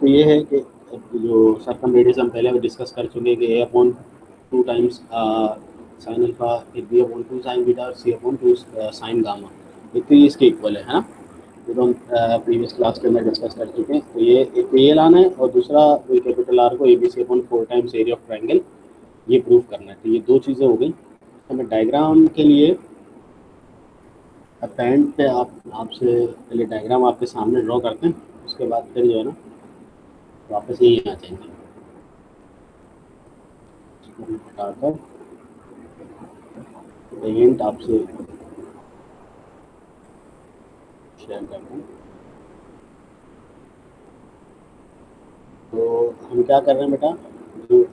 तो ये है कि जो सर्कम रेडियस हम पहले डिस्कस कर चुके हैं कि A upon 2 times sine alpha फिर बी अपॉन 2 साइन बीटा और सी अपॉन 2 साइन गामा, ये तो ये इसके इक्वल है ना, जो तो हम प्रीवियस क्लास के अंदर डिस्कस कर चुके हैं। तो ये एक तो ये लाना है और दूसरा वही कैपिटल आर को A B C upon 4 times area of triangle ये प्रूव करना है। तो ये दो चीज़ें हो गई। हमें डायग्राम के लिए पेंट पे आपसे पहले डायग्राम आपके सामने ड्रॉ करते हैं, उसके बाद फिर जो है ना वापस यही आ जाएंगे। हटाकर पेंट आपसे शेयर करते हैं। तो हम क्या कर रहे हैं बेटा, जो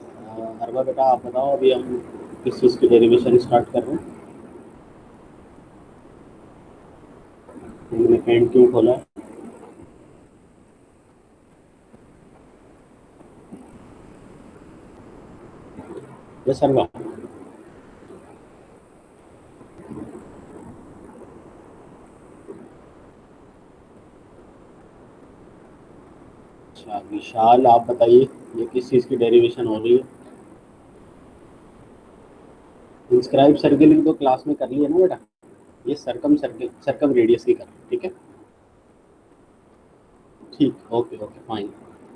अरबा बेटा आप बताओ अभी हम किस चीज़ की डेरिवेशन स्टार्ट कर रहे हैं। हमने पेंट क्यों खोला है? यस अरबा। अच्छा विशाल आप बताइए ये किस चीज़ की डेरिवेशन हो रही है? इंस्क्राइब सर्किल की तो क्लास में कर ली है ना बेटा, ये सर्कम रेडियस की कर, ठीक है ठीक, ओके ओके फाइन।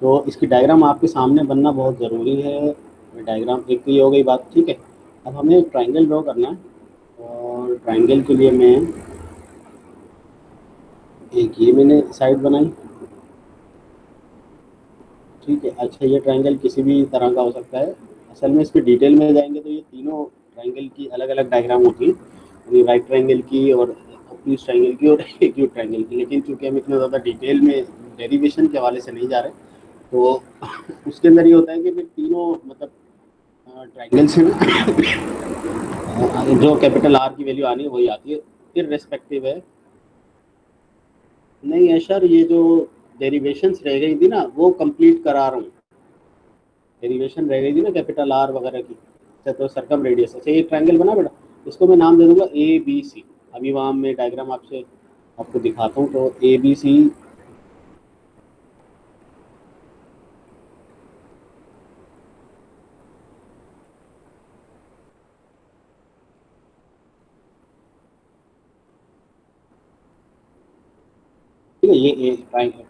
तो इसकी डायग्राम आपके सामने बनना बहुत ज़रूरी है। डायग्राम एक तो ये हो गई बात, ठीक है। अब हमें एक ट्राइंगल ड्रॉ करना है और ट्राइंगल के लिए मैं एक ये मैंने साइड बनाई, ठीक है। अच्छा ये ट्राइंगल किसी भी तरह का हो सकता है। असल में इसके डिटेल में जाएंगे तो ये तीनों ट्राइंगल की अलग अलग डायग्राम होती है, यानी राइट ट्राइंगल की और ऑब्ट्यूज ट्राइंगल की और एक्यूट ट्राइंगल की। लेकिन चूंकि हम इतना ज़्यादा डिटेल में डेरिवेशन के हवाले से नहीं जा रहे, तो उसके अंदर ये होता है कि फिर तीनों मतलब ट्राइंगल्स हैं जो कैपिटल आर की वैल्यू आनी है वही आती है, फिर रेस्पेक्टिव है। नहीं है सर, ये जो डेरिवेशंस रह गई थी ना वो कंप्लीट करा रहा हूँ। डेरिवेशन रह गई थी ना कैपिटल आर वगैरह की। अच्छा तो सर्कम रेडियस, अच्छा ये ट्रायंगल बना बेटा, इसको मैं नाम दे दूंगा ए बी सी। अभी वहाँ मैं डायग्राम आपसे आपको दिखाता हूँ। तो ए बी सी, ठीक है। ये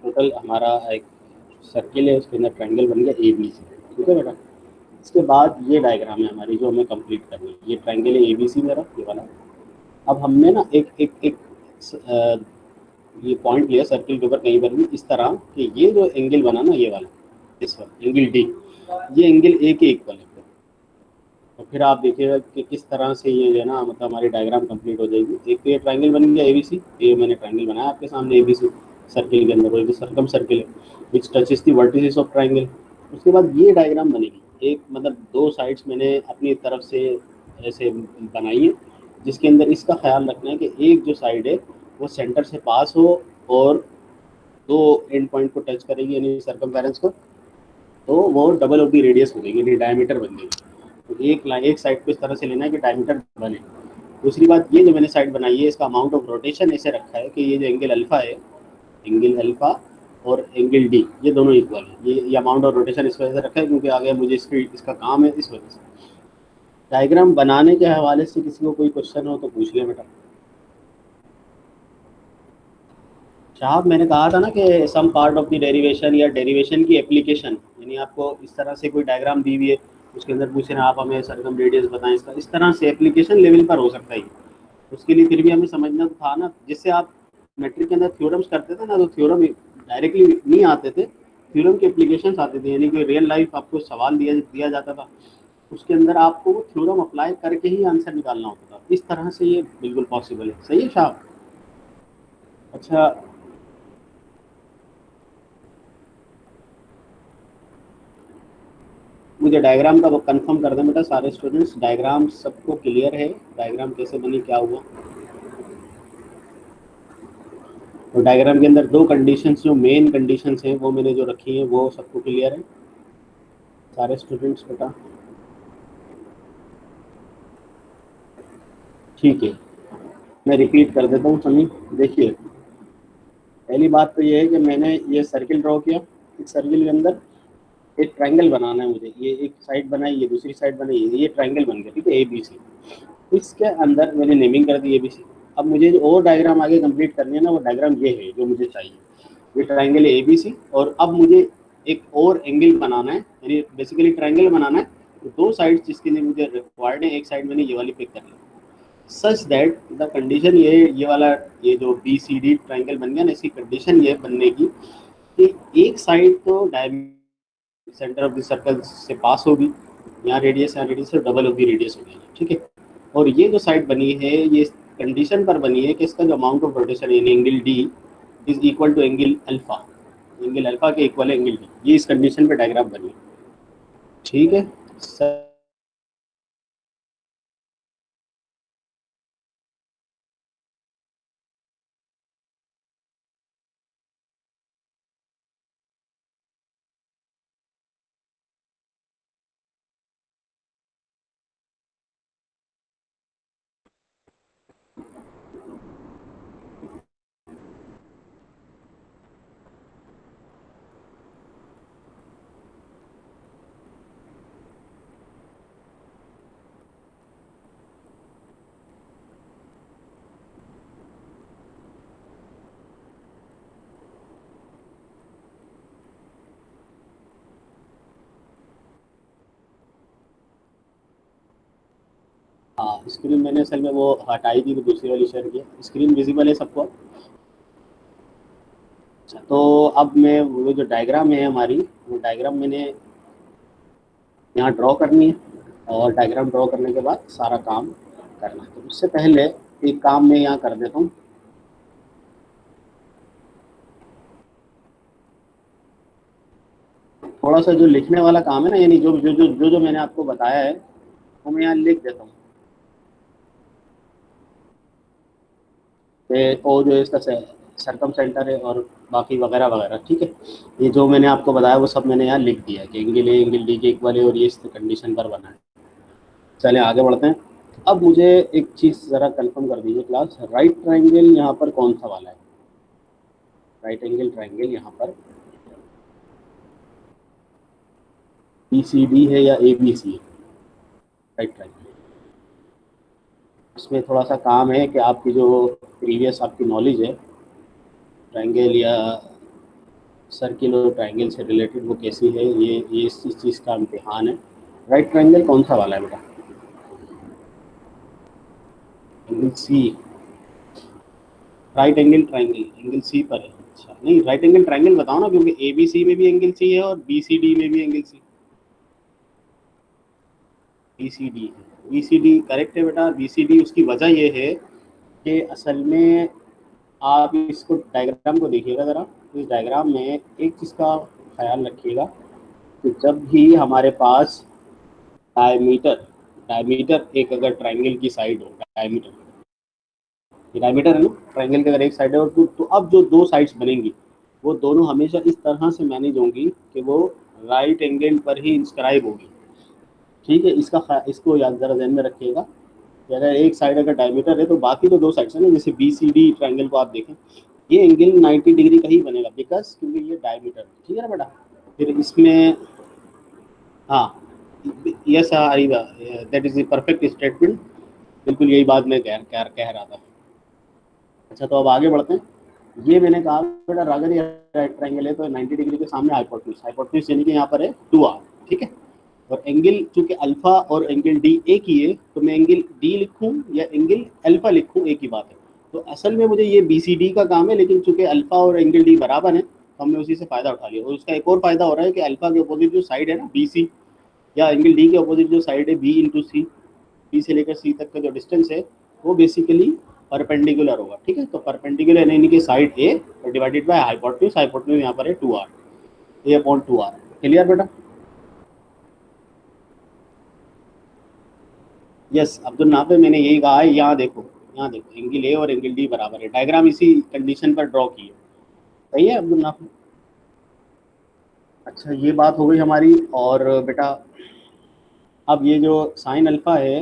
टोटल हमारा एक सर्किल है, उसके अंदर ट्रायंगल बन गया ए बी सी, ठीक है बेटा। इसके बाद ये डायग्राम है हमारी जो हमें कंप्लीट करनी है। ये ट्रायंगल है ए बी सी मेरा, ये वाला। अब हमने ना एक एक एक ये पॉइंट लिया सर्किल के ऊपर कहीं पर भी इस तरह कि ये जो एंगल बना ना ये वाला, इस वाला एंगल डी, ये एंगल ए के इक्वल है। तो फिर आप देखिएगा कि किस तरह से ये जो है ना मतलब हमारी डायग्राम कंप्लीट हो जाएगी। एक तो ये ट्रायंगल बन गया एबीसी, ये मैंने ट्रायंगल बनाया आपके सामने एबीसी सर्किल के अंदर, वो सर्कम सर्किल है विच touches the vertices of triangle. उसके बाद ये डायग्राम बनेगी एक, मतलब दो साइड्स मैंने अपनी तरफ से ऐसे बनाई है, जिसके अंदर इसका ख्याल रखना है कि एक जो साइड है वो सेंटर से पास हो और दो एंड पॉइंट को टच करेगी यानी सर्कमफेरेंस को, तो वो डबल ऑफ द रेडियस हो जाएगी यानी डायमीटर बन जाएगी। तो एक साइड को इस तरह से लेना है कि डायमीटर बने। दूसरी बात, ये जो मैंने साइड बनाई है इसका अमाउंट ऑफ रोटेशन ऐसे रखा है कि ये जो एंगल अल्फा है, एंगल अल्फा और एंगल डी ये दोनों इक्वल है। ये अमाउंट ऑफ रोटेशन इस वजह से रखा है क्योंकि आगे मुझे इसका काम है, इस वजह से। डायग्राम बनाने के हवाले से किसी को कोई क्वेश्चन हो तो पूछ ले बेटा। साहब मैंने कहा था ना कि some part of the derivation या डेरिवेशन की एप्लीकेशन, यानी आपको इस तरह से कोई डायग्राम दी हुई है उसके अंदर पूछ रहे हैं आप हमें सर्कम रेडियस बताएं इसका, इस तरह से एप्लीकेशन लेवल पर हो सकता है। उसके लिए फिर भी हमें समझना तो था ना, जिससे आप मैट्रिक के अंदर थ्योरम्स करते थे ना, तो थ्योरम डायरेक्टली नहीं आते थे, थ्योरम के एप्लीकेशन आते थे, यानी कि रियल लाइफ आपको सवाल दिया दिया जाता था, उसके अंदर आपको वो थ्योरम अप्लाई करके ही आंसर निकालना होता था। इस तरह से ये बिल्कुल पॉसिबल है, सही है साहब। अच्छा मुझे डायग्राम का वो कंफर्म कर दें बेटा सारे स्टूडेंट्स, डायग्राम सबको क्लियर है, डायग्राम कैसे बनी क्या हुआ। तो डायग्राम के अंदर दो कंडीशंस जो मेन कंडीशंस हैं वो मैंने जो रखी हैं वो सबको क्लियर है सारे स्टूडेंट्स बेटा, ठीक है। मैं रिपीट कर देता हूँ सनी। देखिए पहली बात तो ये है कि मैंने ये सर्किल ड्रॉ किया, एक सर्किल के अंदर एक ट्रायंगल बनाना है मुझे, ये एक साइड बनाई, ये दूसरी साइड बनाई, ये ट्रायंगल बन गया, ठीक है, ए बी सी। इसके अंदर मैंने नेमिंग कर दी ए बी सी। अब मुझे जो और डायग्राम आगे कंप्लीट करनी है ना, वो डायग्राम ये है जो मुझे चाहिए, ये ट्रायंगल है ए बी सी। और अब मुझे एक और एंगल बनाना है, यानी बेसिकली ट्रायंगल बनाना है। तो दो साइड जिसके लिए मुझे रिक्वायर्ड है, एक साइड मैंने ये वाली पिक कर ली, सच दैट द कंडीशन ये वाला, ये जो बी सी डी ट्रायंगल बन गया ना, इसकी कंडीशन ये बनने की कि एक साइड तो सेंटर ऑफ द सर्कल से पास होगी, यहाँ रेडियस से डबल होगी, रेडियस होगी, ठीक है। और ये जो साइड बनी है, ये कंडीशन पर बनी है कि इसका जो अमाउंट ऑफ रोटेशन यानी angle D is equal to angle alpha, angle alpha के इक्वल है एंगल डी। ये इस कंडीशन पे डायग्राम बनी, ठीक है सर। हाँ, स्क्रीन मैंने असल में वो हटाई थी तो दूसरी वाली शेयर की, स्क्रीन विजिबल है सबको। अच्छा, तो अब मैं वो जो डायग्राम है हमारी, वो डायग्राम मैंने यहाँ ड्रॉ करनी है, और डायग्राम ड्रॉ करने के बाद सारा काम करना है। तो उससे पहले एक काम मैं यहाँ कर देता हूँ, थोड़ा सा जो लिखने वाला काम है ना, यानी जो मैंने आपको बताया है वो मैं यहाँ लिख देता हूँ। वो जो इसका सरकम सेंटर है और बाकी वगैरह वगैरह, ठीक है। ये जो मैंने आपको बताया वो सब मैंने यहाँ लिख दिया है कि एंगल ए एंगल डी के इक्वल है और ये इस कंडीशन पर बना है। चलिए आगे बढ़ते हैं। अब मुझे एक चीज़ ज़रा कंफर्म कर दीजिए क्लास, राइट ट्राइंगल यहाँ पर कौन सा वाला है? राइट एंगल ट्राइंगल यहाँ पर बी सी डी है या ए बी सी है? राइट ट्राइंगल, इसमें थोड़ा सा काम है कि आपकी जो प्रीवियस आपकी नॉलेज है ट्राइंगल या सर्किल और ट्राइंगल से रिलेटेड वो कैसी है, ये इस चीज़ का इम्तिहान है। राइट ट्राइंगल कौन सा वाला है बेटा? Angle C, right angle triangle angle C पर है। अच्छा, नहीं राइट एंगल ट्राइंगल बताओ ना, क्योंकि ए बी सी में भी एंगल सी है और बी सी डी में भी angle C. B C D है, बी सी डी करेक्ट है बेटा। बी सी डी, उसकी वजह ये है कि असल में आप इसको डायग्राम को देखिएगा ज़रा, इस डायग्राम में एक चीज़ का ख्याल रखिएगा कि जब भी हमारे पास डायमीटर डायमीटर एक अगर ट्राइंगल की साइड हो, डायमीटर, ये डायमीटर है ना ट्राइंगल के, अगर एक साइड है और तो अब जो दो साइड्स बनेंगी वो दोनों हमेशा इस तरह से मैनेज होंगी कि वो राइट एंगल पर ही इंस्क्राइब होगी, ठीक है। इसको याद ज़रा ध्यान में रखिएगा कि अगर एक साइड अगर डायमीटर है तो बाकी तो दो साइड्स है ना, जैसे बी सी डी ट्राइंगल को आप देखें, ये एंगल 90 डिग्री का ही बनेगा, बिकॉज क्योंकि ये डायमीटर, ठीक है ना बेटा। फिर इसमें हाँ, यस आएगा, that is the perfect statement, बिल्कुल यही बात मैं कह रहा था। अच्छा, तो अब आगे बढ़ते हैं। ये मैंने कहा बेटा, अगर ये राइट ट्राइंगल है तो 90 डिग्री के सामने हाइपोटेन्यूज, हाइपोटेन्यूज यानी कि यहाँ पर है 2r, ठीक है। और एंगल चूंकि अल्फा और एंगल डी एक ही है, तो मैं एंगल डी लिखूं या एंगल अल्फा लिखूं एक ही बात है। तो असल में मुझे ये बी सी डी का काम है, लेकिन चूंकि अल्फा और एंगल डी बराबर है तो हमने उसी से फायदा उठा लिया। और उसका एक और फायदा हो रहा है कि अल्फा के अपोजिट जो साइड है ना बी सी, या एंगल डी के अपोजिट जो साइड है बी इंटू सी, बी से लेकर सी तक का जो डिस्टेंस है वो बेसिकली परपेंडिकुलर होगा, ठीक है। तो परपेंडिकुलर यानी कि side A divided by hypotenuse, hypotenuse यहाँ पर है 2r, ए अपॉन 2r। क्लियर बेटा? यस अब्दुल नाफे, मैंने यही कहा है। यहाँ देखो, यहाँ देखो, एंगल ए और एंगल डी बराबर है, डायग्राम इसी कंडीशन पर ड्रॉ की है। सही है अब्दुल नाफे? अच्छा, ये बात हो गई हमारी। और बेटा अब ये जो साइन अल्फा है,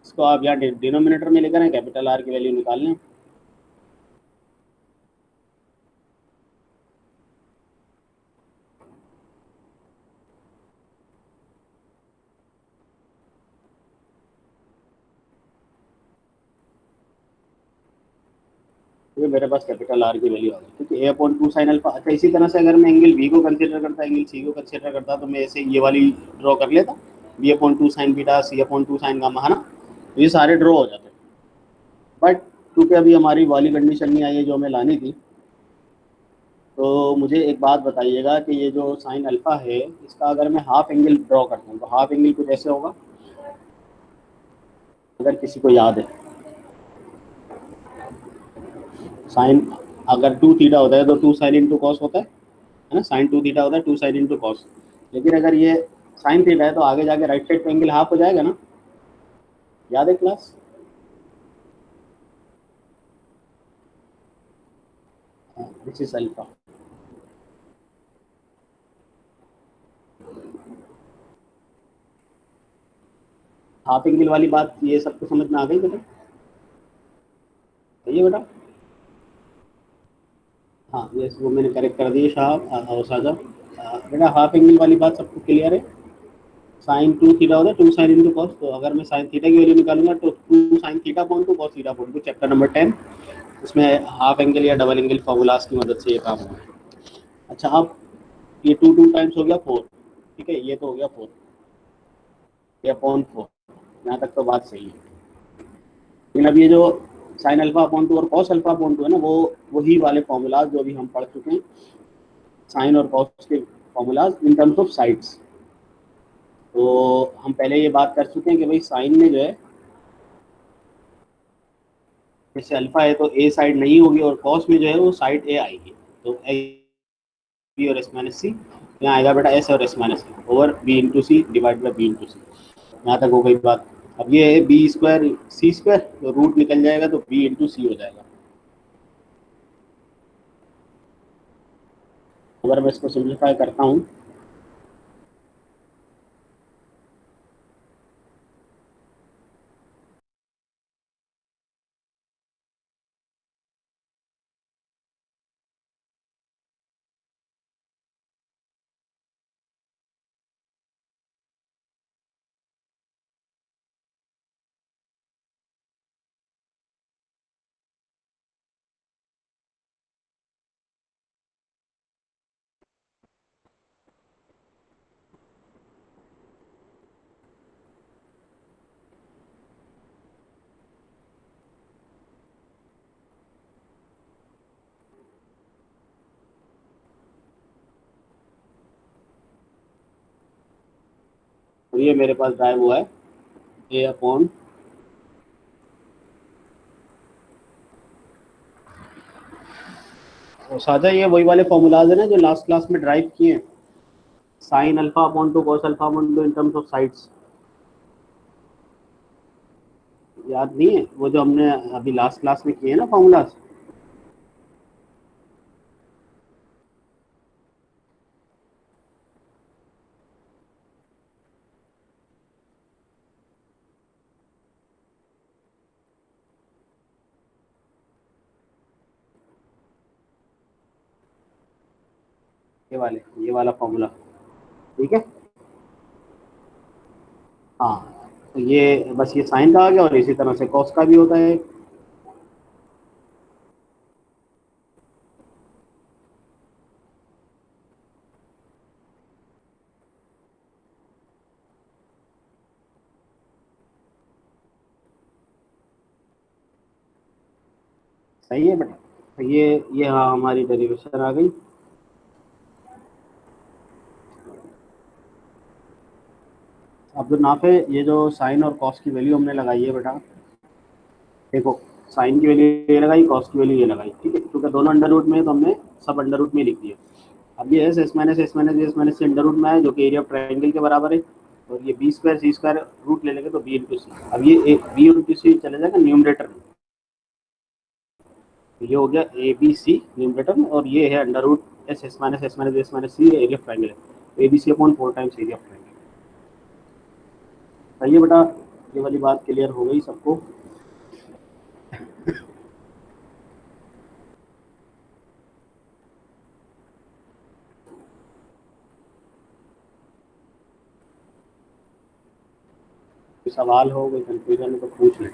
इसको आप यहाँ डिनोमिनेटर में लेकर आए, कैपिटल आर की वैल्यू निकाल लें। ये मेरे पास कैपिटल आर की वैल्यू आ गई, क्योंकि ए अपॉन टू साइन अल्फा। अच्छा, इसी तरह से अगर मैं एंगल बी को कंसिडर करता, एंगल सी को कंसिडर करता, तो मैं ऐसे ये वाली ड्रॉ कर लेता, B upon two sine beta, C upon two sine gamma, है ना। तो ये सारे ड्रॉ हो जाते। बट क्योंकि अभी हमारी वाली कंडीशन नहीं आई है जो हमें लानी थी, तो मुझे एक बात बताइएगा कि ये जो साइन अल्फा है, इसका अगर मैं हाफ एंगल ड्रॉ करता हूँ, तो हाफ एंगल कुछ ऐसे होगा, अगर किसी को याद है। साइन अगर टू थीटा होता है तो टू साइन इंटू कॉस होता है ना, साइन टू थीटा होता है टू साइन इंटू कॉस। लेकिन अगर ये साइन थीटा है तो आगे जाके राइट साइड पे एंगल हाफ हो जाएगा ना, याद है class? This is alpha. Half angle वाली बात ये सबको समझ में आ गई बेटा? सही है बेटा? हाँ, ये वो मैंने करेक्ट कर दिए साहब और साजा। बेटा हाफ एंगल वाली बात सबको क्लियर है? साइन टू थीटा होता है टू साइन इंटू कॉस, तो अगर मैं साइन थीटा की वैल्यू निकालूंगा तो two sine theta point two cos theta point two, chapter number 10, उसमें हाफ एंगल या डबल एंगल फॉर्मूलाज की मदद से ये काम हुआ है। अच्छा, अब ये टू टू टाइम्स हो गया फोर, ठीक है, ये तो हो गया फोर, ये अपॉन फोर, यहाँ तक तो बात सही है। लेकिन अब ये जो साइन अल्फा अपॉन टू और कॉस अल्फा अपॉन टू है ना, वो वही वाले फॉर्मूलाज जो अभी हम पढ़ चुके हैं, साइन और कॉस के formulas in terms of sides. तो हम पहले ये बात कर चुके हैं कि भाई साइन में जो है, जैसे अल्फा है तो ए साइड नहीं होगी, और कॉस में जो है वो साइड ए आएगी। तो ए बी और एस माइनस सी, यहाँ आएगा बेटा एस और S minus C over B into C divide by B into C. यहाँ तक हो गई बात। अब ये है बी स्क्वायर सी स्क्वायर, तो रूट निकल जाएगा तो बी इंटू सी हो जाएगा। अगर मैं इसको सिंप्लीफाई करता हूँ, तो ये मेरे पास ड्राइव हुआ है ए अपॉन, और साझा ये वही वाले फॉर्मूलाज है ना जो लास्ट क्लास में ड्राइव किए हैं, sine alpha upon two cos alpha upon two in terms of sides. याद नहीं है वो जो हमने अभी लास्ट क्लास में किए हैं ना फॉर्मूलाज? ये वाला फॉर्मूला, ठीक है। हाँ, तो ये बस ये साइन का आ गया, और इसी तरह से कॉस का भी होता है। सही है बेटा? तो ये हाँ हमारी डेरिवेशन आ गई। अब जो नाफे, ये जो साइन और कॉस की वैल्यू हमने लगाई है बेटा, देखो, साइन की वैल्यू ये लगाई, कॉस की वैल्यू ये लगाई, ठीक है, क्योंकि दोनों अंडर रूट में है तो हमने सब अंडर रूट में लिख दिया। अब ये एस माइनस एस माइनस से अंडर रूट में है, जो कि एरिया ऑफ ट्राइंगल के बराबर है, और ये B square C square root ले लेंगे तो बी इंटू सी। अब ये बी इंटू सी चले जाएगा न्यूमरेटर में, तो ये हो गया ए बी सी न्यूमरेटर में, और ये है under root S S minus C area of triangle है, A B C upon four times area of triangle. सही है बेटा? ये वाली बात क्लियर हो गई सबको? कोई सवाल हो, कोई कंफ्यूजन हो तो पूछ लें।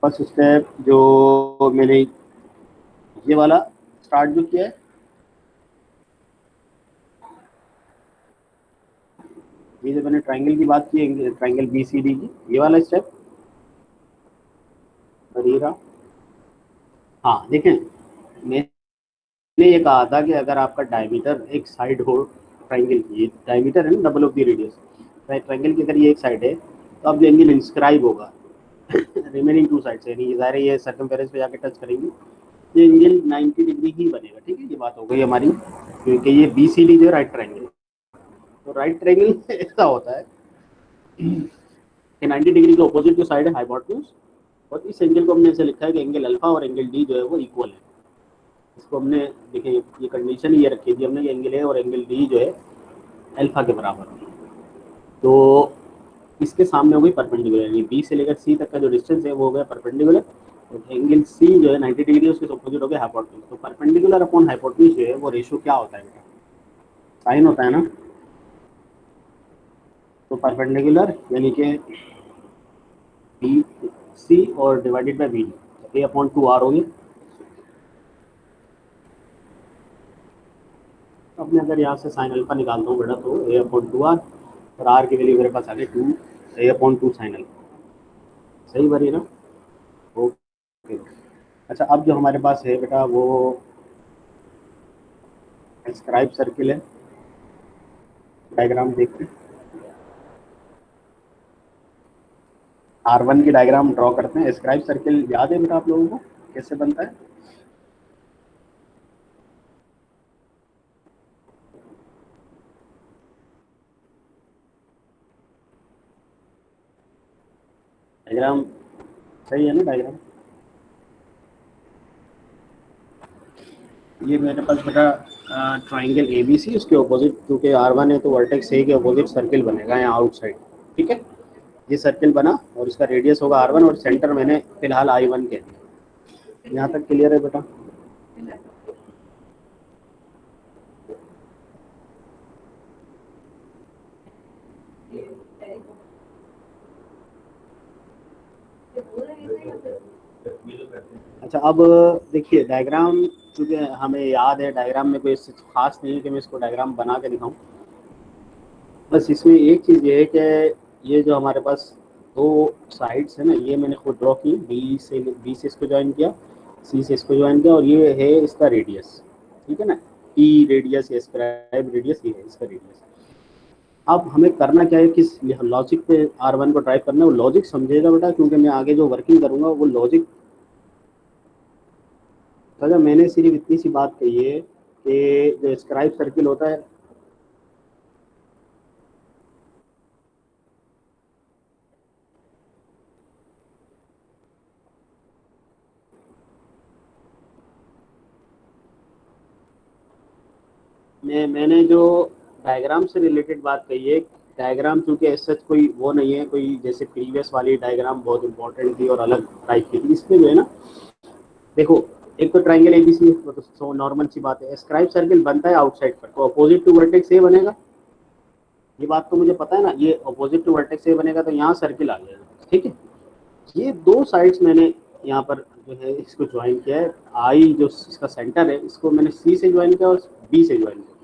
फर्स्ट स्टेप जो मैंने ये वाला स्टार्ट जो किया है, ये जो मैंने ट्राइंगल की बात की है, ट्राइंगल बी सी डी की, ये वाला स्टेप और ये रहा। हाँ देखें, मैंने ये कहा था कि अगर आपका डायमीटर एक साइड हो ट्राइंगल की, ये डायमीटर है ना, double of the radius, triangle की अगर ये एक साइड है तो अब जो एंगल इंस्क्राइब होगा रिमेनिंग टू साइड से, यानी ये ज़ाहिर है ये सर्कमफेरेंस पे जाके टच करेंगे, ये एंगल 90 डिग्री ही बनेगा। ठीक है, ये बात हो गई हमारी, क्योंकि ये बी सी डी जो है राइट ट्राइंगल, तो राइट ट्राइंगल ऐसा होता है कि 90 डिग्री के ऑपोजिट जो साइड है हाइपोटेन्यूज, और इस एंगल को हमने ऐसे लिखा है कि एंगल अल्फा और एंगल डी जो है वो इक्वल है। इसको हमने देखें, ये कंडीशन ये रखी थी हमने, एंगल ए और एंगल डी जो है अल्फा के बराबर है, तो इसके सामने हो गई परपेंडिकुलर, यानी बी से लेकर सी तक का जो डिस्टेंस है वो हो गया परपेंडिकुलर, और एंगल सी जो है 90 डिग्री उसके अपोजिट हो गया हाइपोटेन्यूज। तो परपेंडिकुलर अपॉन हाइपोटेन्यूज जो है वो रेशियो क्या होता है बेटा, साइन होता है ना। तो परपेंडिकुलर यानी कि बी सी और divided by B, A upon 2 R हो गया। अब मैं अगर यहाँ से साइन अल्फा निकालता हूँ बेटा, तो ए अपॉन 2 आर, और आर की वैल्यू मेरे पास आ गई 2, ए अपॉन 2 साइन अल्फा, सही बनी ना। ओके, अच्छा अब जो हमारे पास है बेटा वो स्क्राइब सर्किल है, डायग्राम देखते हैं। R1 की डायग्राम ड्रॉ करते हैं। स्क्राइब सर्किल याद है बेटा आप लोगों को कैसे बनता है? डायग्राम सही है ना डायग्राम? ये मेरे पास बेटा ट्राइंगल ए बी सी, उसके ऑपोजिट क्योंकि R1 है तो वर्टेक्स ए के ऑपोजिट सर्किल बनेगा यहाँ आउटसाइड। ठीक है, ये सर्किल बना और इसका रेडियस होगा R1 और सेंटर मैंने फिलहाल I1 कह दिया। यहाँ तक क्लियर है बेटा? अच्छा अब देखिए, डायग्राम चूँकि हमें याद है, डायग्राम में कोई खास नहीं है कि मैं इसको डायग्राम बना के दिखाऊं, बस इसमें एक चीज़ ये है कि ये जो हमारे पास दो साइड्स है ना, ये मैंने खुद ड्रॉ की, बी से इसको ज्वाइन किया, सी से इसको ज्वाइन किया, और ये है इसका रेडियस। ठीक है ना, ई रेडियस या स्क्राइब रेडियस, ये है इसका रेडियस। अब हमें करना क्या है, किस लॉजिक पे R1 को ड्राइव करना है, वो लॉजिक समझेगा बेटा, क्योंकि मैं आगे जो वर्किंग करूँगा वो लॉजिक। तो मैंने सिर्फ इतनी सी बात कही है कि जो स्क्राइब सर्किल होता है, मैंने जो डायग्राम से रिलेटेड बात कही है, डायग्राम चूँकि सच कोई वो नहीं है, कोई जैसे प्रीवियस वाली डायग्राम बहुत इंपॉर्टेंट थी और अलग टाइप की थी, इसमें जो है ना, देखो एक तो ट्राइंगल एबीसी तो नॉर्मल सी बात है, स्क्राइब सर्किल बनता है आउटसाइड पर, तो अपोजिट टू वर्टेक्स ए बनेगा, ये बात तो मुझे पता है ना, ये अपोजिट टू वर्टेक्स ए बनेगा तो यहाँ सर्किल आ जाएगा। ठीक है, ये दो साइड्स मैंने यहाँ पर जो है इसको ज्वाइन किया है, आई जो इसका सेंटर है इसको मैंने सी से ज्वाइन किया और बी से ज्वाइन किया,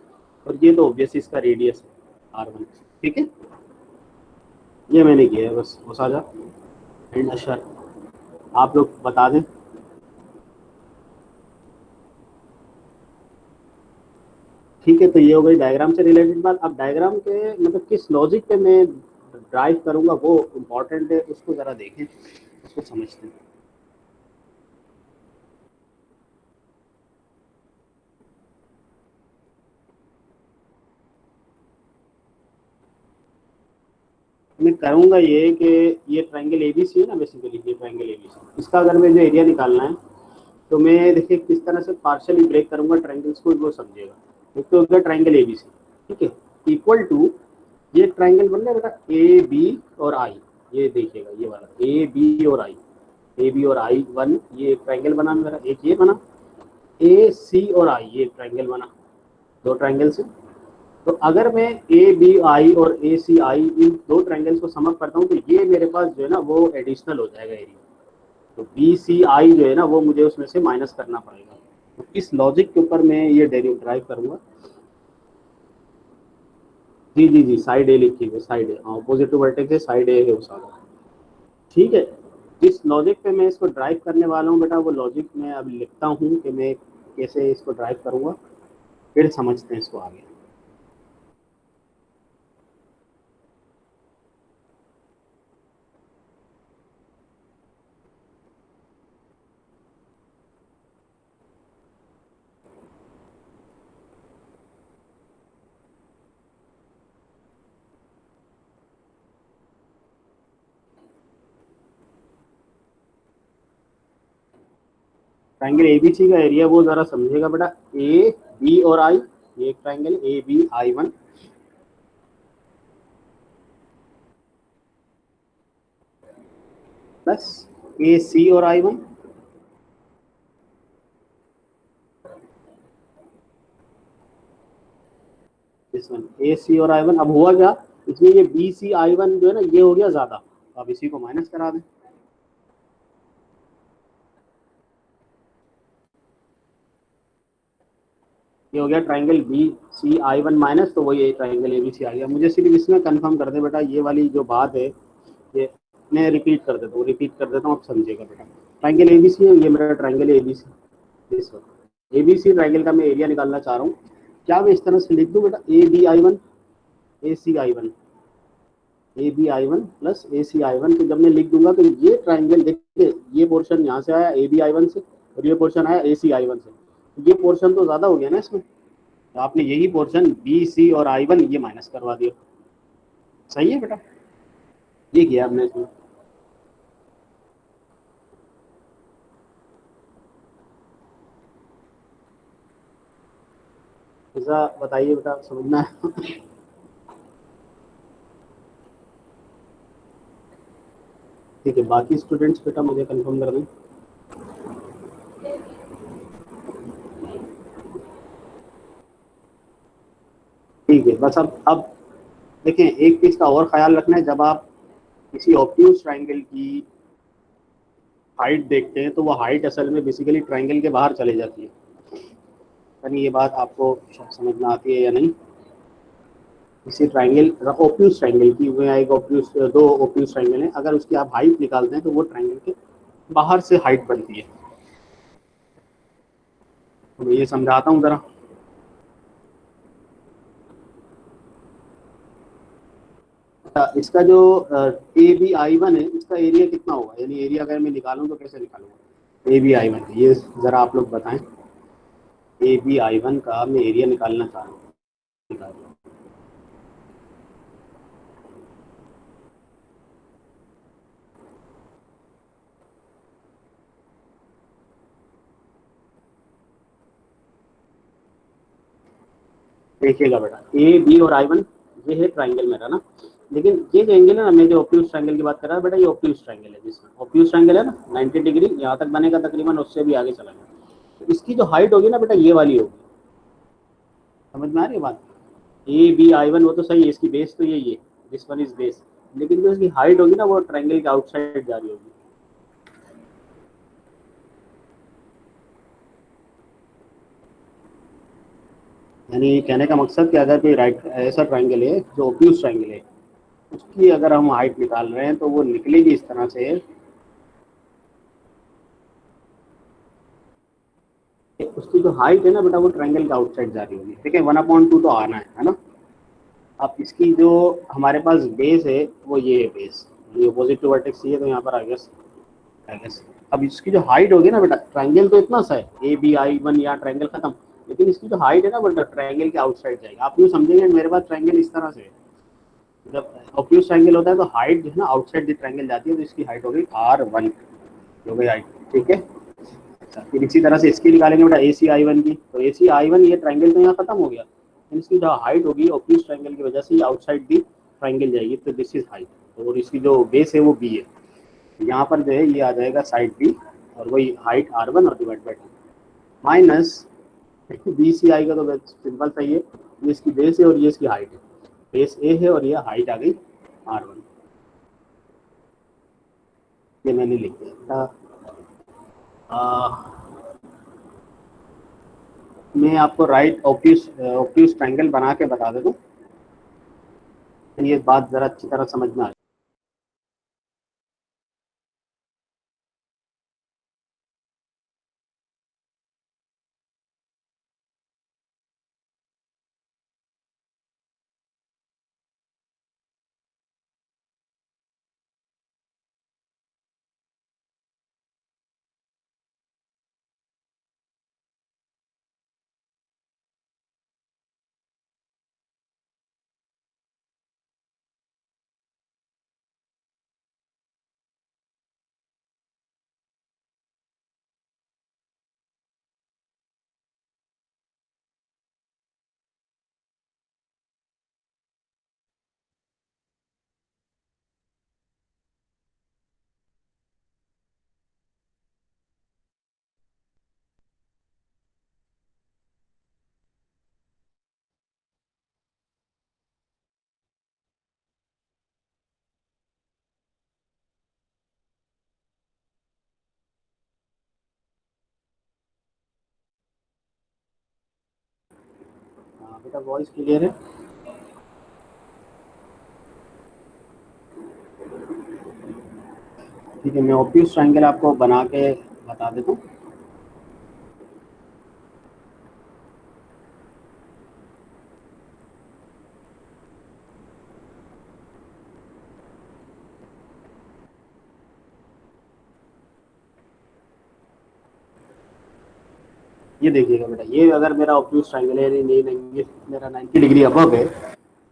और ये तो ऑब्वियसली इसका रेडियस है R1। ठीक है, ये मैंने किया है, बस हो साझा एंड अशर, आप लोग बता दें। ठीक है, तो ये हो गई डायग्राम से रिलेटेड बात। अब डायग्राम के मतलब किस लॉजिक पे मैं ड्राइव करूंगा वो इम्पोर्टेंट है, उसको ज़रा देखें, उसको समझते हैं। मैं करूंगा ये कि ये ट्राइंगल एबीसी है ना, बेसिकली ये ट्राइंगल एबीसी, इसका अगर मुझे एरिया निकालना है तो मैं देखिए किस तरह से पार्शियली ब्रेक करूंगा ट्राइंगल्स को, वो समझिएगा। एक तो होगा ट्राइंगल एबीसी, ठीक है, इक्वल टू, ये ट्राइंगल बन रहा है बेटा ए बी और आई, ये देखिएगा ये वाला ए बी और आई, ए बी और आई वन, ये ट्राइंगल बना मेरा, एक ये बना ए सी और आई, ये ट्राइंगल बना, दो ट्राइंगल से। तो अगर मैं ए बी आई और ए सी आई इन दो ट्राइंगल्स को समअप करता हूँ तो ये मेरे पास जो है ना वो एडिशनल हो जाएगा एरिया। तो बी सी आई जो है ना वो मुझे उसमें से माइनस करना पड़ेगा। तो इस लॉजिक के ऊपर मैं ये ड्राइव करूंगा। जी जी जी, साइड ए लिखिए, साइड ए, हाँ ऑपोजिट टू वर्टेक्स है, साइड ए है वो सारा। ठीक है, जिस लॉजिक पे मैं इसको ड्राइव करने वाला हूँ बेटा, वो लॉजिक मैं अब लिखता हूँ कि मैं कैसे इसको ड्राइव करूँगा, फिर समझते हैं इसको आगे। ट्राइंगल एबीसी का एरिया वो जरा समझिएगा बेटा, ए बी और आई, ये एक triangle A B I one, plus A C और I one, this one A C और आई वन। अब हुआ क्या, इसमें ये बी सी आई वन जो है ना ये हो गया ज्यादा, अब इसी को माइनस करा दें। ये हो गया triangle B C I one minus, तो वही ट्राइंगल ए बी सी आ गया। मुझे सिर्फ इसमें कंफर्म कर दे बेटा, ये वाली जो बात है ये मैं रिपीट कर देता हूँ, आप समझिएगा बेटा। ट्राइंगल ए बी सी है, ये मेरा ट्राइंगल ए बी सी, इस वक्त ए बी सी ट्राइंगल का मैं एरिया निकालना चाह रहा हूँ। क्या मैं इस तरह से लिख दूँ बेटा, A B I one, A C I one, A B I one plus A C I one. तो जब मैं लिख दूंगा तो ये ट्राइंगल देखिए, ये पोर्शन यहाँ से आया ए बी आई वन से, और ये पोर्शन आया ए सी आई वन से, ये पोर्शन तो ज्यादा हो गया ना इसमें, तो आपने यही पोर्शन बी सी और आई वन ये माइनस करवा दिया। सही है बेटा, ये किया हमने इसमें। ऐसा बताइए बेटा, समझना है? ठीक है, बाकी स्टूडेंट्स बेटा मुझे कंफर्म कर दें। ठीक है, बस अब देखें, एक चीज का और ख्याल रखना है, जब आप किसी ऑब्ट्यूज ट्राइंगल की हाइट देखते हैं तो वो हाइट असल में बेसिकली ट्राइंगल के बाहर चले जाती है। यानी ये बात आपको समझ में आती है या नहीं? इसी ट्राइंगल ओप्यूज ट्राइंगल की, वो एक ओप्यूज, दो ओप्यूज ट्राइंगल है, अगर उसकी आप हाइट निकालते हैं तो वो ट्राइंगल के बाहर से हाइट बनती है। तो मैं ये समझाता हूँ जरा। इसका जो ए बी आई वन है, इसका एरिया कितना होगा, यानी एरिया अगर मैं निकालूं तो कैसे निकालूंगा ए बी आई वन, ये जरा आप लोग बताएं। ए बी आई वन का मैं एरिया निकालना चाह रहा हूँ। देखिएगा बेटा, ए बी और आई वन ये है ट्राइंगल मेरा ना, लेकिन ये जो एंगल है ना, मैं जो ओप्यूज ट्राइंगल की बात कर रहा हूँ बेटा, ये ओप्यूज ट्राइंगल है, जिसमें ओप्यूज ट्राइंगल है ना 90 डिग्री यहाँ तक बनेगा तकरीबन, उससे भी आगे चला गया। तो इसकी जो हाइट होगी ना बेटा ये वाली होगी, समझ में आ रही है बात? ए बी आई वन वो तो सही है, इसकी बेस तो यही है, दिस वन इज बेस, लेकिन जो इसकी हाइट होगी ना वो ट्राइंगल के आउटसाइड जा रही होगी। यानी कहने का मकसद कि अगर कोई राइट ऐसा ट्राइंगल है जो ओब्ट्यूज ट्राइंगल है, उसकी अगर हम हाइट निकाल रहे हैं तो वो निकलेगी इस तरह से, उसकी जो हाइट है ना बेटा वो ट्राइंगल के आउटसाइड जा रही होगी। ठीक है, 1/2 तो आना है ना। अब इसकी जो हमारे पास बेस है वो ये है बेस, ये अपोजिट टू वर्टेक्स है, तो यहाँ पर आ गया माइनस। अब इसकी जो हाइट होगी ना बेटा, ट्राइंगल तो इतना सा है ए बी आई वन, या ट्राइंगल खत्म, लेकिन इसकी जो हाइट है ना बेटा ट्राइंगल के आउटसाइड जाएगी। आप यूँ समझेंगे मेरे पास ट्राइंगल इस तरह से है, जब ऑब्ट्यूज ट्राइंगल होता है तो हाइट जो है ना आउटसाइड द ट्राइंगल जाती है, तो इसकी हाइट हो गई आर वन, हो गई हाइट। ठीक है, अच्छा फिर इसी तरह से इसकी निकालेंगे बेटा ए सी आई वन की, तो ए सी आई वन ये ट्राइंगल तो यहाँ खत्म हो गया, इसकी जो हाइट होगी ऑब्ट्यूज ट्राइंगल की वजह से आउटसाइड दी ट्राइंगल जाएगी, तो दिस इज हाइट, और इसकी जो बेस है वो बी है, यहाँ पर जो है ये आ जाएगा साइड बी, और वही हाइट आर वन और divide by two minus B C I का तो सिंपल सही है, ये इसकी बेस है और ये इसकी हाइट है, बेस ए है और ये हाइट आ गई आर वन, ये मैंने लिख दिया। मैं आपको राइट ऑब्ट्यूज ट्रायंगल बना के बता देता हूँ, ये बात ज़रा अच्छी तरह समझ में आ हाँ बेटा, वॉइस क्लियर है? ठीक है, मैं ऑब्ट्यूज ट्रायंगल आपको बना के बता देता हूँ। ये देखिएगा बेटा, ये अगर मेरा ऑब्ट्यूज ट्रायंगल है, नहीं नहीं, ये मेरा 90 डिग्री अबव है,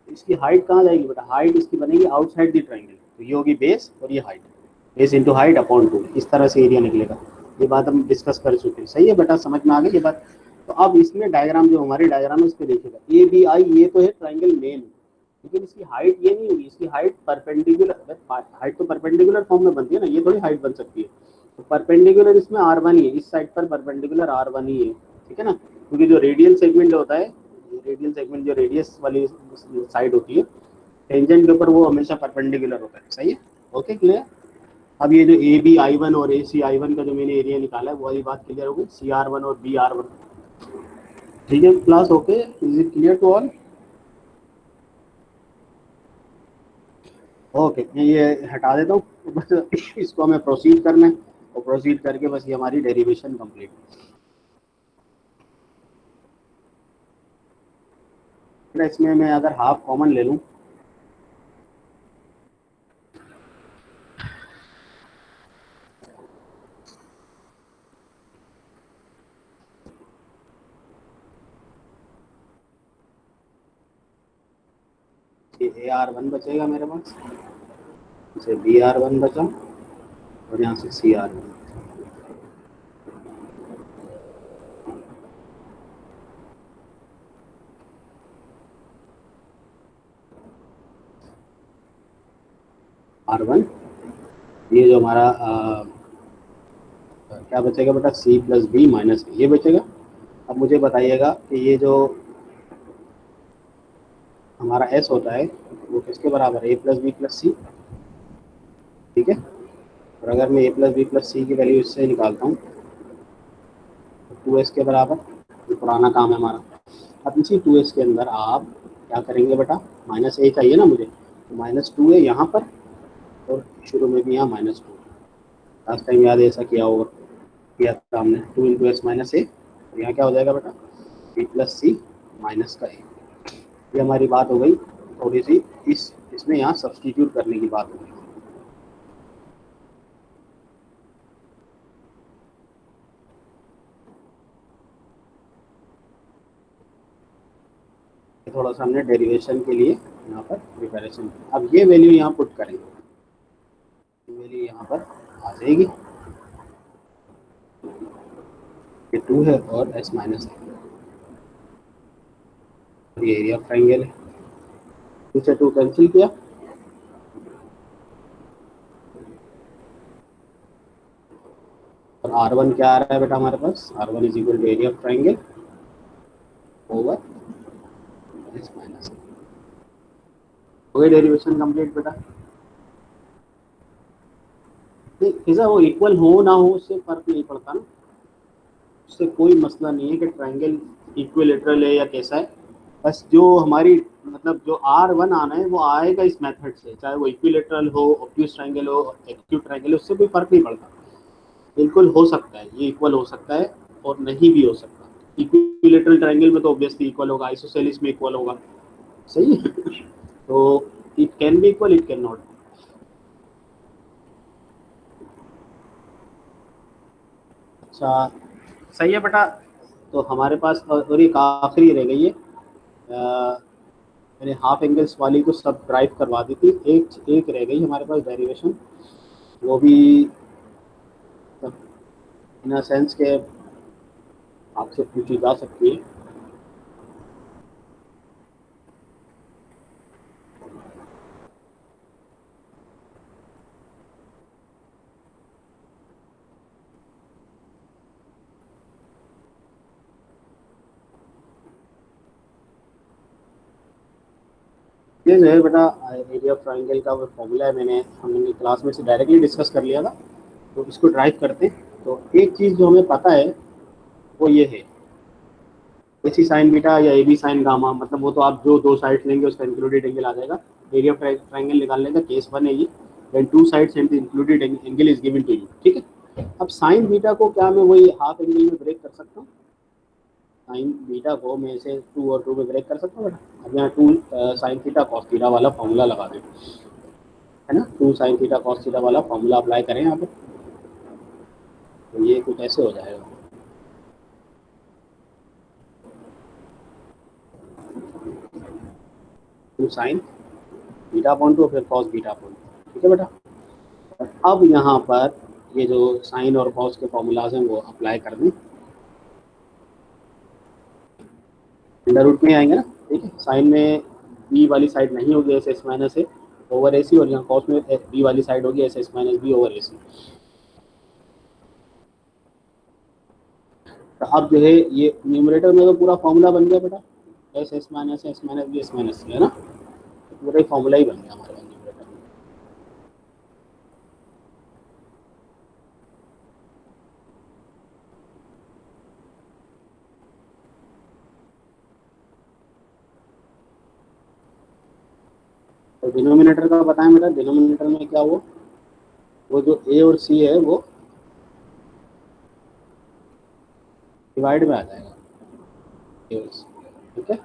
इसकी हाइट कहाँ जाएगी बेटा? हाइट इसकी बनेगी आउटसाइड द ट्रायंगल, तो ये होगी बेस और ये height, base into height upon 2, इस तरह से एरिया निकलेगा। ये बात हम डिस्कस कर चुके हैं, सही है बेटा, समझ में आ गई ये बात? तो अब इसमें डायग्राम, जो हमारी डायग्राम है, इस पे देखिएगा, ए बी आई, ये तो है ट्रायंगल मेन, लेकिन इसकी हाइट ये नहीं होगी, इसकी हाइट परपेंडिकुलर, हाइट तो परपेंडिकुलर फॉर्म में बनती है ना, ये थोड़ी हाइट बन सकती है। तो परपेंडिकुलर इसमें आर वन ही है, इस साइड पर परपेंडिकुलर आर वन ही है, ठीक है ना, क्योंकि जो रेडियल सेगमेंट होता है, रेडियल सेगमेंट जो रेडियस वाली साइड होती है टेंजेंट के ऊपर, वो हमेशा परपेंडिकुलर होता है, सही है? Okay, clear? अब ये जो ए बी आई वन और ए सी आई वन का जो मैंने एरिया निकाला है, वही बात क्लियर हो गई, सी आर वन और बी आर वन। ठीक है class, okay, is it clear to all? Okay, मैं ये हटा देता हूँ बस, इसको हमें प्रोसीड करना है, और प्रोसीड करके बस ये हमारी डेरिवेशन कंप्लीट। इसमें मैं अगर हाफ कॉमन ले लूँ, ये ए आर वन बचेगा मेरे पास, इसे बी आर वन बचा, और यहाँ से C R one. R one, ये जो हमारा क्या बचेगा बेटा? सी प्लस बी माइनस ये बचेगा। अब मुझे बताइएगा कि ये जो हमारा एस होता है, वो किसके बराबर है? ए प्लस बी प्लस सी, ठीक है। और अगर मैं ए प्लस बी प्लस सी की वैल्यू इससे निकालता हूँ, तो 2s के बराबर, ये पुराना काम है हमारा। अब इसी 2s के अंदर आप क्या करेंगे बेटा? माइनस ए चाहिए ना मुझे, तो माइनस टू है यहाँ पर, और शुरू में भी यहाँ माइनस टू। लास्ट टाइम याद है ऐसा किया होगा, किया था हमने, टू इंटू एस माइनस ए, तो यहाँ क्या हो जाएगा बेटा? बी प्लस सी माइनस का ए। ये हमारी बात हो गई थोड़ी सी, इसमें यहाँ सब्सटीट्यूट करने की बात हो गई। थोड़ा सा हमने डेरिवेशन के लिए यहाँ पर प्रिपरेशन। अब ये वैल्यू यहाँ पुट करेंगे, वैल्यू यहाँ पर आ जाएगी, ये टू है और एस माइनस है, ये एरिया ऑफ ट्रायंगल है। टू से टू कैंसिल किया, और आर वन क्या आ रहा है बेटा हमारे पास? R one is equal to area of triangle over S minus. हो गई डेरिवेशन कंप्लीट बेटा? नहीं ऐसा वो इक्वल हो ना हो उससे फर्क नहीं पड़ता ना, उससे कोई मसला नहीं है कि ट्रायंगल इक्विलेटरल है या कैसा है। बस जो हमारी मतलब जो R1 आना है वो आएगा इस मेथड से, चाहे वो इक्विलेटरल हो, ऑब्ट्यूज ट्रायंगल हो, एक्यूट ट्रायंगल हो, उससे कोई फर्क नहीं पड़ता। बिल्कुल हो सकता है ये इक्वल हो सकता है और नहीं भी हो सकता। इक्विलेटरल ट्रायंगल में तो ऑब्वियसली इक्वल होगा, आइसोसेलिस में इक्वल होगा। सही है। तो it can be equal, it can not. अच्छा, सही है बेटा। तो हमारे पास और एक आखिरी रह गई है। मैंने हाफ एंगल्स वाली तो सब ड्राइव करवा दी थी, एक एक रह गई हमारे पास डेरिवेशन, वो भी इन सेंस के आपसे पूछी जा सकती है। ये जो है बेटा एरिया ऑफ ट्राइंगल का वो फॉर्मूला है, मैंने हमने क्लास में से डायरेक्टली डिस्कस कर लिया था। तो इसको ड्राइव करते हैं तो एक चीज़ जो हमें पता है वो ये है, ए सी साइन बीटा या ए बी साइन गामा, मतलब वो तो आप जो दो साइड लेंगे उसका इंक्लूडेड एंगल आ जाएगा। एरिया ऑफ ट्राइंगल निकालने का केस वन है ये, when two sides and the included angle is given to you. ठीक है, अब साइन बीटा को क्या मैं वही हाफ एंगल में ब्रेक कर सकता हूँ? साइन बीटा को मैं इसे टू और टू में ब्रेक कर सकता हूँ बेटा। अब यहाँ two sine theta cos theta वाला फॉर्मूला लगा दें, है ना, two sine theta cos theta वाला फॉर्मूला अप्लाई करें यहाँ पे, तो ये कुछ ऐसे हो जाएगा। Two sine beta upon two फिर कॉस बीटा अपॉन टू। ठीक है बेटा। अब यहाँ पर ये जो साइन और कॉस के फॉर्मूलाज हैं वो अप्लाई कर दें, अंडर रूट में आएंगे ना। ठीक है, साइन में बी वाली साइड नहीं होगी S S minus A over A C, और यहाँ कॉस में बी वाली साइड होगी S S minus B over A C. तो अब जो है ये न्यूमरेटर में तो पूरा फॉर्मूला बन गया बेटा, S minus B S minus C, है ना। तो पूरा ही फॉर्मूला ही बन गया हमारे पास न्यूमरेटर में। तो डिनोमिनेटर का बताएं बेटा, डिनोमिनेटर में क्या हुआ, वो जो ए और सी है वो डिवाइड में आ जाएगा, ए और सी। ठीक है,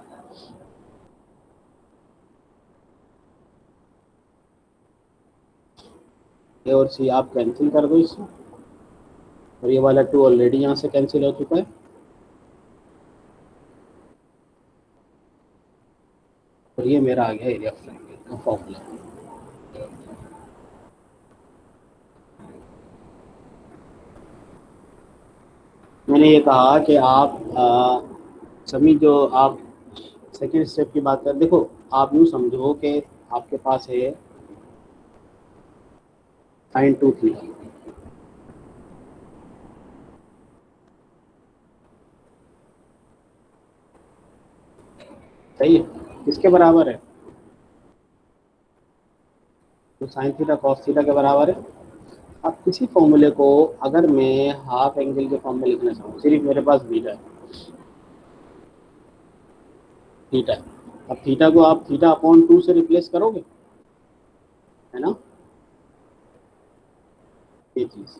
ए और सी आप कैंसिल कर दो इससे, और ये वाला टू ऑलरेडी यहाँ से कैंसिल हो चुका है, और ये मेरा आ गया एरिया ऑफ ट्रायंगल का फॉर्मूला। मैंने ये कहा कि आप सभी जो आप सेकेंड स्टेप की बात कर, देखो आप यूँ समझो कि आपके पास है साइन टू थीटा, सही है, किसके बराबर है? तो साइन थीटा कॉस थीटा के बराबर है। अब किसी फॉर्मूले को अगर मैं हाफ एंगल के फॉर्म में लिखना चाहूँ, सिर्फ मेरे पास बीटा है, थीटा है। अब थीटा को आप थीटा अपॉन टू से रिप्लेस करोगे, है ना, ये चीज़।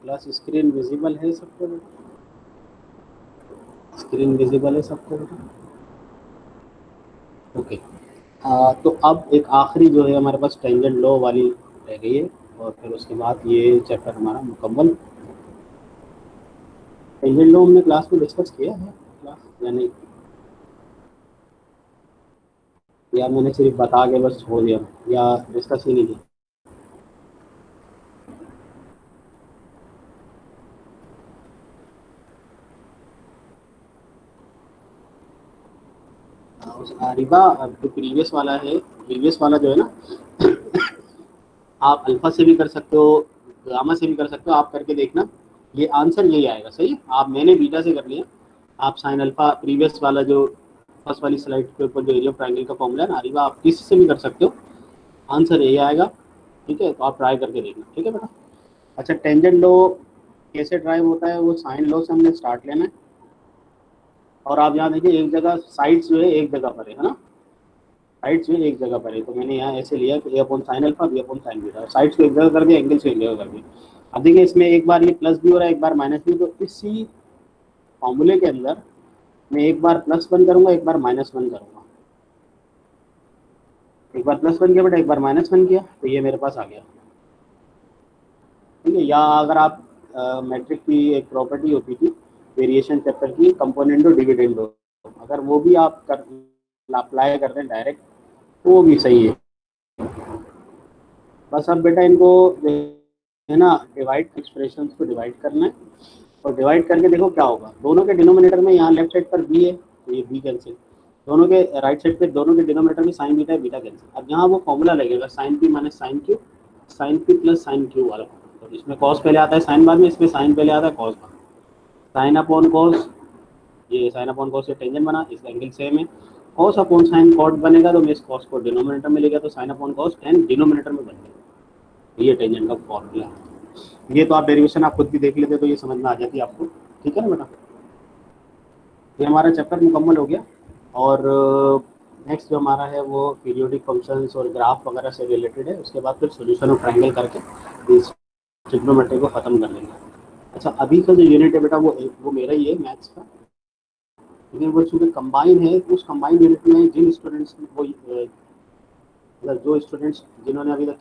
क्लास स्क्रीन विजिबल है सबको बेटा? स्क्रीन विजिबल है सबको बेटा? ओके। तो अब एक आखिरी जो है हमारे पास टेंजेंट लॉ वाली रह गई है, और फिर उसके बाद ये चैप्टर हमारा मुकम्मल। टेंजेंट लॉ हमने क्लास में डिस्कस किया है क्लास या नहीं, या मैंने सिर्फ बता के बस छोड़ दिया, या डिस्कस ही नहीं किया? रिबा, जो प्रीवियस वाला है, प्रीवियस वाला जो है ना, आप अल्फा से भी कर सकते हो, गामा से भी कर सकते हो, आप करके देखना, ये आंसर यही आएगा। सही है, आप मैंने बीटा से कर लिया, आप साइन अल्फा प्रीवियस वाला जो फर्स्ट वाली स्लाइड के ऊपर जो एरिया ऑफ ट्रायंगल का फॉर्मूला है ना, रिबा आप किसी से भी कर सकते हो, आंसर यही आएगा। ठीक है, तो आप ट्राई करके देखना। ठीक है बेटा? अच्छा, टेंजेंट लो कैसे ड्राइव होता है, वो साइन लो से हमने स्टार्ट लेना है। और आप यहाँ देखिए, एक जगह साइड्स जो है एक जगह पर है ना, साइड्स जो है एक जगह पर है, तो मैंने यहाँ ऐसे लिया कि A upon sine alpha, B upon sine beta, sides को एक जगह कर दिया, एंगल्स को एक जगह कर दिया। अब देखिए, इसमें एक बार ये प्लस भी हो रहा है, एक बार माइनस भी, तो इसी फॉर्मूले के अंदर मैं एक बार प्लस वन करूंगा, एक बार माइनस वन करूंगा। एक बार प्लस वन किया बेटा, एक बार माइनस वन किया, तो ये मेरे पास आ गया। ठीक है, या अगर आप मैट्रिक की एक प्रॉपर्टी होती थी वेरिएशन चैप्टर की, कंपोनेंडो डिविडेंडो, अगर वो भी आप कर अप्लाई कर दें डायरेक्ट, तो वो भी सही है। बस अब बेटा इनको है ना, डिवाइड एक्सप्रेशंस को डिवाइड करना है, और डिवाइड करके देखो क्या होगा। दोनों के डिनोमिनेटर में यहाँ लेफ्ट साइड पर बी है, तो ये बी कैंसिल, दोनों के राइट साइड पे दोनों के डिनोमिनेटर में साइन बीटा है, बीटा कैंसिल। अब यहाँ वो फॉर्मूला लगेगा sine P minus sine Q, sine P plus sine Q वाला। तो इसमें कॉस पहले आता है, साइन बाद में, इसमें साइन पहले आता है, कॉस बाद में। साइन अपॉन कॉस, ये साइन अपॉन कॉस से टेंजेंट बना, इसका एंगल सेम है। कॉस अपॉन साइन कॉट बनेगा, तो मैं इस कॉस को डिनोमिनेटर में ले गया, तो sine upon cos tan denominator में बन गया। ये टेंजेंट का फॉर्मूला है। ये तो आप डेरिवेशन आप खुद भी देख लेते तो ये समझ में आ जाती है आपको। ठीक है ना बेटा? ये हमारा चैप्टर मुकम्मल हो गया। और नेक्स्ट जो हमारा है वो पीरियोडिक फंक्शंस और ग्राफ वगैरह से रिलेटेड है। उसके बाद फिर सॉल्यूशन ऑफ ट्रायंगल करके इस ट्रिग्नोमेट्री को ख़त्म कर देंगे। अच्छा, अभी का जो यूनिट है बेटा वो मेरा ही है मैथ्स का, लेकिन वो चूँकि कंबाइन है, उस कंबाइन यूनिट में जिन स्टूडेंट्स वो मतलब जो स्टूडेंट्स जिन्होंने अभी तक